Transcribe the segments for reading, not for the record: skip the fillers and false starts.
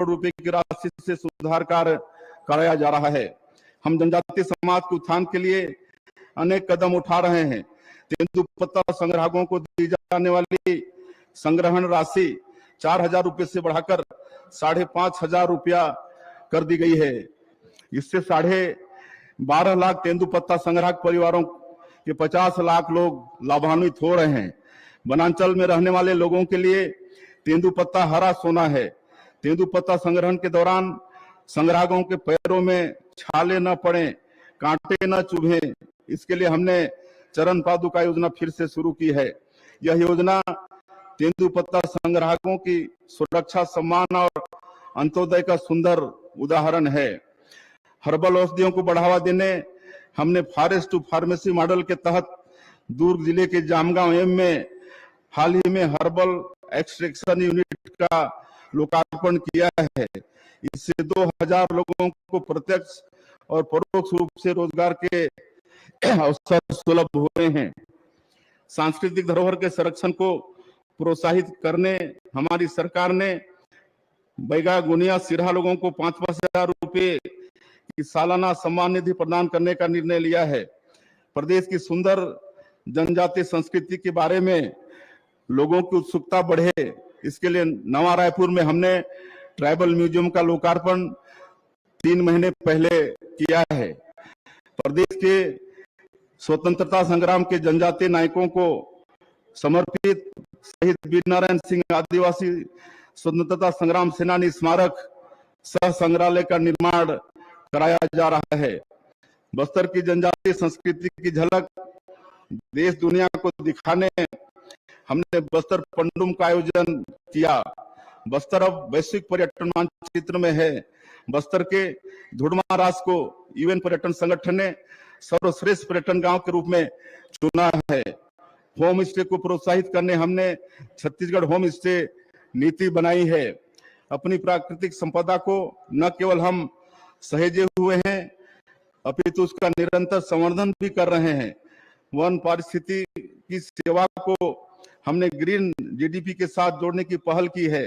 करोड़ रुपए की राशि से सुधार कार्य कराया जा रहा है। हम जनजातीय समाज के उत्थान के लिए अनेक कदम उठा रहे हैं। तेंदुपत्ता संग्राहकों को दी जाने वाली संग्रहण राशि 4,000 रुपए से बढ़ाकर 5,500 रुपया कर दी गई है। इससे 12.5 लाख तेंदुपत्ता संग्राहक परिवारों के 50 लाख लोग लाभान्वित हो रहे हैं। वनांचल में रहने वाले लोगों के लिए तेंदुपत्ता हरा सोना है। तेंदुपत्ता संग्रहण के दौरान संग्राहकों के पैरों में छाले न पड़े, कांटे न चुभे, इसके लिए हमने चरण पादुका योजना फिर से शुरू की है। यह योजना तेंदुपत्ता संग्राहकों की सुरक्षा, सम्मान और अंत्योदय का सुंदर उदाहरण है। हर्बल औषधियों को बढ़ावा देने हमने फॉरेस्ट टू फार्मेसी मॉडल के तहत दुर्ग जिले के जामगांव एम में हाल ही में हर्बल एक्सट्रैक्शन यूनिट का लोकार्पण किया है। इससे 2000 लोगों को प्रत्यक्ष और परोक्ष रूप से रोजगार के अवसर सुलभ हुए हैं। सांस्कृतिक धरोहर के संरक्षण को प्रोत्साहित करने हमारी सरकार ने बैगा, गुनिया, सिरहा लोगों को 5-5 हजार रुपए की सालाना सम्मान निधि प्रदान करने का निर्णय लिया है। प्रदेश की सुंदर जनजातीय संस्कृति के बारे में लोगों की उत्सुकता बढ़े, इसके लिए नवा रायपुर में हमने ट्राइबल म्यूजियम का लोकार्पण 3 महीने पहले किया है। प्रदेश के स्वतंत्रता संग्राम के जनजातीय नायकों को समर्पित शहीद वीरनारायण सिंह आदिवासी स्वतंत्रता संग्राम सेनानी स्मारक सह संग्रहालय का निर्माण कराया जा रहा है। बस्तर की जनजातीय संस्कृति की झलक देश दुनिया को दिखाने हमने बस्तर पंडुम का आयोजन किया। बस्तर अब वैश्विक पर्यटन मानचित्र में है। बस्तर के धुड़मारास को यूएन पर्यटन संगठन ने सर्वश्रेष्ठ पर्यटन गांव के रूप में चुना है। होम स्टे को प्रोत्साहित करने हमने छत्तीसगढ़ होम स्टे नीति बनाई है। अपनी प्राकृतिक संपदा को न केवल हम सहेजे हुए हैं, अपितु उसका निरंतर संवर्धन भी कर रहे हैं। वन पारिस्थिति की सेवा को हमने ग्रीन जीडीपी के साथ जोड़ने की पहल की है।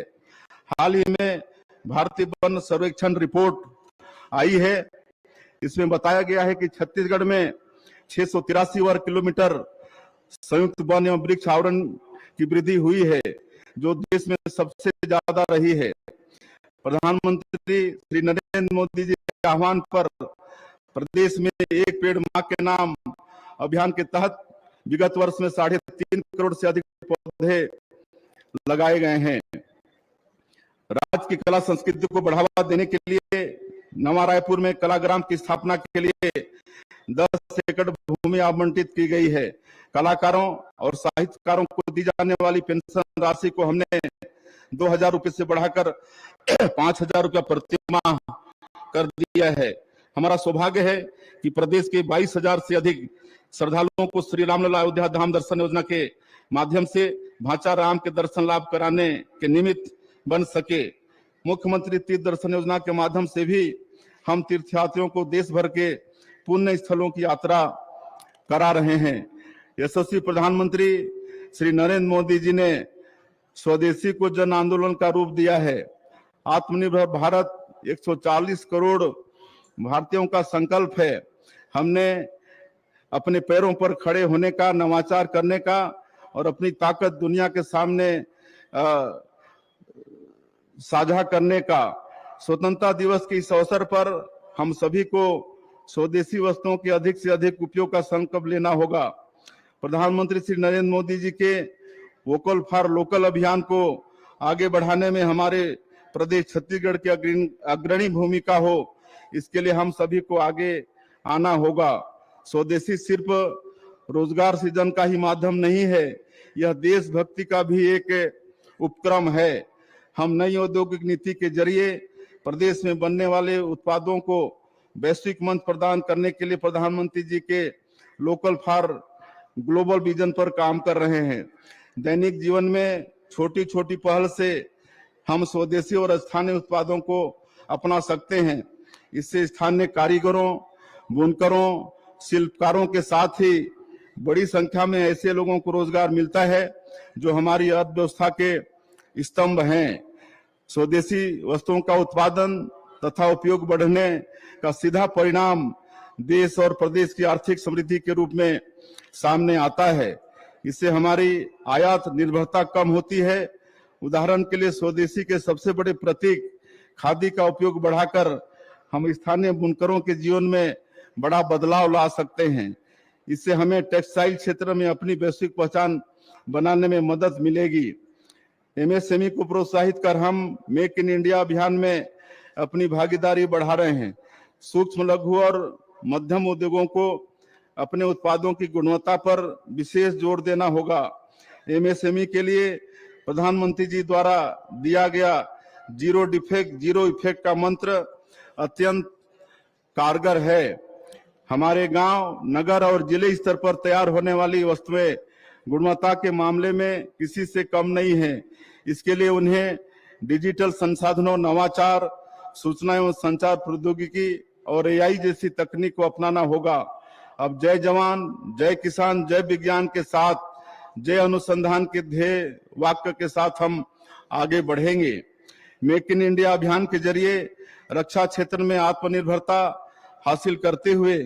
हाल ही में भारतीय वन सर्वेक्षण रिपोर्ट आई है। इसमें बताया गया है कि छत्तीसगढ़ में 683 वर्ग किलोमीटर संयुक्त वन एवं वृक्ष आवरण की वृद्धि हुई है, जो देश में सबसे ज्यादा रही है। प्रधानमंत्री श्री नरेंद्र मोदी जी के आह्वान पर प्रदेश में एक पेड़ मां के नाम अभियान के तहत विगत वर्ष में 3.5 करोड़ से अधिक पौधे लगाए गए हैं। राज्य की कला संस्कृति को बढ़ावा देने के लिए नवा रायपुर में कलाग्राम की स्थापना के लिए 10 एकड़ भूमि आवंटित की गई है। कलाकारों और साहित्यकारों को दी जाने वाली पेंशन राशि को हमने 2,000 रुपए से बढ़ाकर 5,000 रुपया प्रति माह कर दिया है। हमारा सौभाग्य है कि प्रदेश के 22,000 से अधिक श्रद्धालुओं को श्री रामलला अयोध्या धाम दर्शन योजना के माध्यम से भांचा राम के दर्शन लाभ कराने के निमित्त बन सके। मुख्यमंत्री तीर्थ दर्शन योजना के माध्यम से भी हम तीर्थयात्रियों को देश भर के पुण्य स्थलों की यात्रा करा रहे हैं। यशस्वी प्रधानमंत्री श्री नरेंद्र मोदी जी ने स्वदेशी को जन आंदोलन का रूप दिया है। आत्मनिर्भर भारत 140 करोड़ भारतीयों का संकल्प है। हमने अपने पैरों पर खड़े होने का, नवाचार करने का और अपनी ताकत दुनिया के सामने साझा करने का। स्वतंत्रता दिवस के इस अवसर पर हम सभी को स्वदेशी वस्तुओं के अधिक से अधिक उपयोग का संकल्प लेना होगा। प्रधानमंत्री श्री नरेंद्र मोदी जी के वोकल फॉर लोकल अभियान को आगे बढ़ाने में हमारे प्रदेश छत्तीसगढ़ की अग्रणी भूमिका हो, इसके लिए हम सभी को आगे आना होगा। स्वदेशी सिर्फ रोजगार सृजन का ही माध्यम नहीं है, यह देशभक्ति का भी एक उपक्रम है। हम नई औद्योगिक नीति के जरिए प्रदेश में बनने वाले उत्पादों को वैश्विक मंच प्रदान करने के लिए प्रधानमंत्री जी के लोकल फॉर ग्लोबल विजन पर काम कर रहे हैं। दैनिक जीवन में छोटी छोटी पहल से हम स्वदेशी और स्थानीय उत्पादों को अपना सकते हैं। इससे स्थानीय कारीगरों, बुनकरों, शिल्पकारों के साथ ही बड़ी संख्या में ऐसे लोगों को रोजगार मिलता है जो हमारी अर्थव्यवस्था के स्तंभ हैं। स्वदेशी वस्तुओं का उत्पादन तथा उपयोग बढ़ने का सीधा परिणाम देश और प्रदेश की आर्थिक समृद्धि के रूप में सामने आता है। इससे हमारी आयात निर्भरता कम होती है। उदाहरण के लिए स्वदेशी के सबसे बड़े प्रतीक खादी का उपयोग बढ़ाकर हम स्थानीय बुनकरों के जीवन में बड़ा बदलाव ला सकते हैं। इससे हमें टेक्सटाइल क्षेत्र में अपनी वैश्विक पहचान बनाने में मदद मिलेगी। एमएसएमई को प्रोत्साहित कर हम मेक इन इंडिया अभियान में अपनी भागीदारी बढ़ा रहे हैं। सूक्ष्म लघु और मध्यम उद्योगों को अपने उत्पादों की गुणवत्ता पर विशेष जोर देना होगा। एमएसएमई के लिए प्रधानमंत्री जी द्वारा दिया गया जीरो डिफेक्ट जीरो इफेक्ट का मंत्र अत्यंत कारगर है। हमारे गांव, नगर और जिले स्तर पर तैयार होने वाली वस्तुएं गुणवत्ता के मामले में किसी से कम नहीं है। इसके लिए उन्हें डिजिटल संसाधनों, नवाचार, सूचना एवं संचार प्रौद्योगिकी और एआई जैसी तकनीक को अपनाना होगा। अब जय जवान, जय किसान, जय विज्ञान के साथ जय अनुसंधान के ध्येय वाक्य के साथ हम आगे बढ़ेंगे। मेक इन इंडिया अभियान के जरिए रक्षा क्षेत्र में आत्मनिर्भरता हासिल करते हुए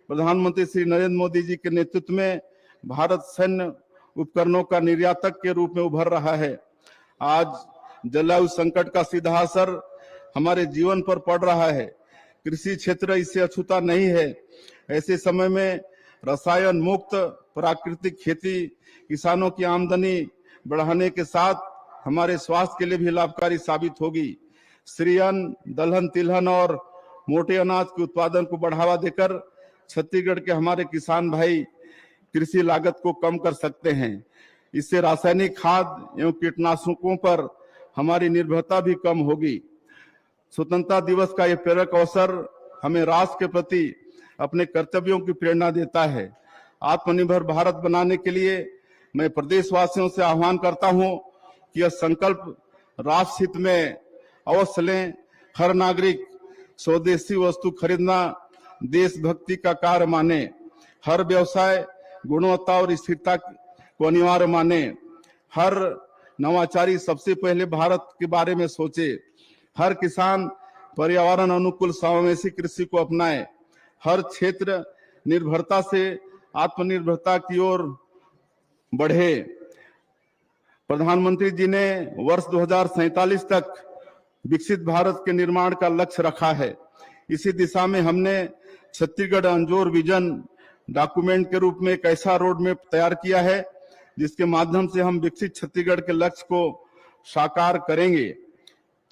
प्रधानमंत्री श्री नरेंद्र मोदी जी के नेतृत्व में भारत सैन्य उपकरणों का निर्यातक के रूप में उभर रहा है। आज जलवायु संकट का सीधा असर हमारे जीवन पर पड़ रहा है। कृषि क्षेत्र इससे अछूता नहीं है। ऐसे समय में रसायन मुक्त प्राकृतिक खेती किसानों की आमदनी बढ़ाने के साथ हमारे स्वास्थ्य के लिए भी लाभकारी साबित होगी। श्री अन्न, दलहन, तिलहन और मोटे अनाज के उत्पादन को बढ़ावा देकर छत्तीसगढ़ के हमारे किसान भाई कृषि लागत को कम कर सकते हैं। इससे रासायनिक खाद एवं कीटनाशकों पर हमारी निर्भरता भी कम होगी। स्वतंत्रता दिवस का यह प्रेरक अवसर हमें राष्ट्र के प्रति अपने कर्तव्यों की प्रेरणा देता है। आत्मनिर्भर भारत बनाने के लिए मैं प्रदेशवासियों से आह्वान करता हूं कि यह संकल्प राष्ट्र हित में अवश्य लें। हर नागरिक स्वदेशी वस्तु खरीदना देशभक्ति का कार्य माने। हर व्यवसाय गुणवत्ता और स्थिरता को अनिवार्य माने। हर नवाचारी सबसे पहले भारत के बारे में सोचे। हर किसान पर्यावरण अनुकूल समावेशी कृषि को अपनाए। हर क्षेत्र निर्भरता से आत्मनिर्भरता की ओर बढ़े। प्रधानमंत्री जी ने वर्ष 2047 तक विकसित भारत के निर्माण का लक्ष्य रखा है। इसी दिशा में हमने छत्तीसगढ़ अंजोर विजन डॉक्यूमेंट के रूप में एक ऐसा रोड मैप तैयार किया है जिसके माध्यम से हम विकसित छत्तीसगढ़ के लक्ष्य को साकार करेंगे।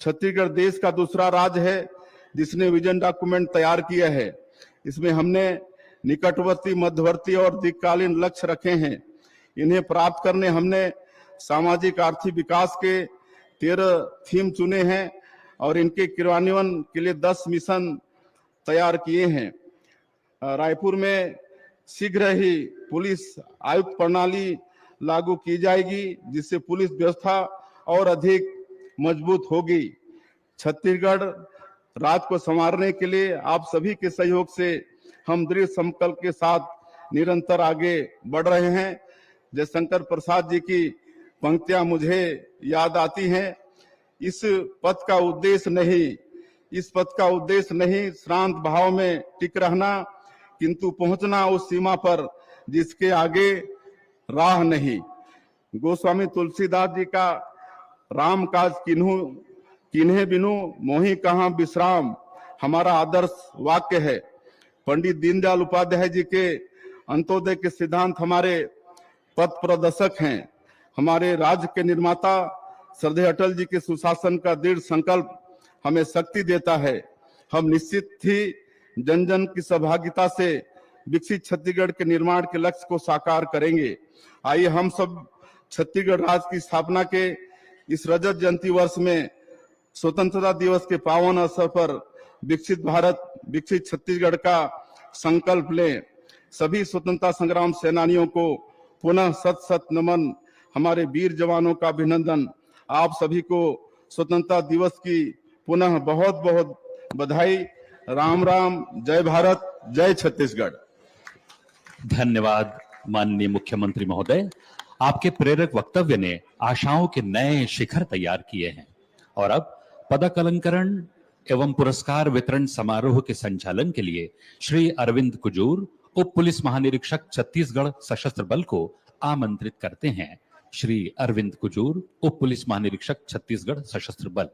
छत्तीसगढ़ देश का दूसरा राज्य है जिसने विजन डॉक्यूमेंट तैयार किया है। इसमें हमने निकटवर्ती, मध्यवर्ती और दीर्घकालीन लक्ष्य रखे हैं। इन्हें प्राप्त करने हमने सामाजिक आर्थिक विकास के 13 थीम चुने हैं और इनके क्रियान्वयन के लिए 10 मिशन तैयार किए हैं। रायपुर में शीघ्र ही पुलिस आयुक्त प्रणाली लागू की जाएगी जिससे पुलिस व्यवस्था और अधिक मजबूत होगी। छत्तीसगढ़ राज्य को संवारने के लिए आप सभी के सहयोग से हम दृढ़ संकल्प के साथ निरंतर आगे बढ़ रहे हैं। जयशंकर प्रसाद जी की पंक्तियां मुझे याद आती हैं। इस पथ का उद्देश्य नहीं श्रांत भाव में टिक रहना, किंतु पहुंचना उस सीमा पर जिसके आगे राह नहीं। गोस्वामी तुलसीदास जी का राम काज किन्हे बिनु मोहि कहां विश्राम हमारा आदर्श वाक्य है। पंडित दीनदयाल उपाध्याय जी के अंत्योदय के सिद्धांत हमारे पथ प्रदर्शक हैं। हमारे राज्य के निर्माता श्रद्धेय अटल जी के सुशासन का दृढ़ संकल्प हमें शक्ति देता है। हम निश्चित ही जन जन की सहभागिता से विकसित छत्तीसगढ़ के निर्माण के लक्ष्य को साकार करेंगे। आइए हम सब छत्तीसगढ़ राज्य की स्थापना के इस रजत जयंती वर्ष में स्वतंत्रता दिवस के पावन अवसर पर विकसित भारत, विकसित छत्तीसगढ़ का संकल्प लें। सभी स्वतंत्रता संग्राम सेनानियों को पुनः सत सत नमन। हमारे वीर जवानों का अभिनंदन। आप सभी को स्वतंत्रता दिवस की पुनः बहुत बहुत बधाई। राम राम। जय भारत, जय छत्तीसगढ़। धन्यवाद माननीय मुख्यमंत्री महोदय। आपके प्रेरक वक्तव्य ने आशाओं के नए शिखर तैयार किए हैं। और अब पदक अलंकरण एवं पुरस्कार वितरण समारोह के संचालन के लिए श्री अरविंद कुजूर, उप पुलिस महानिरीक्षक छत्तीसगढ़ सशस्त्र बल को आमंत्रित करते हैं। श्री अरविंद कुजूर, उप पुलिस महानिरीक्षक छत्तीसगढ़ सशस्त्र बल।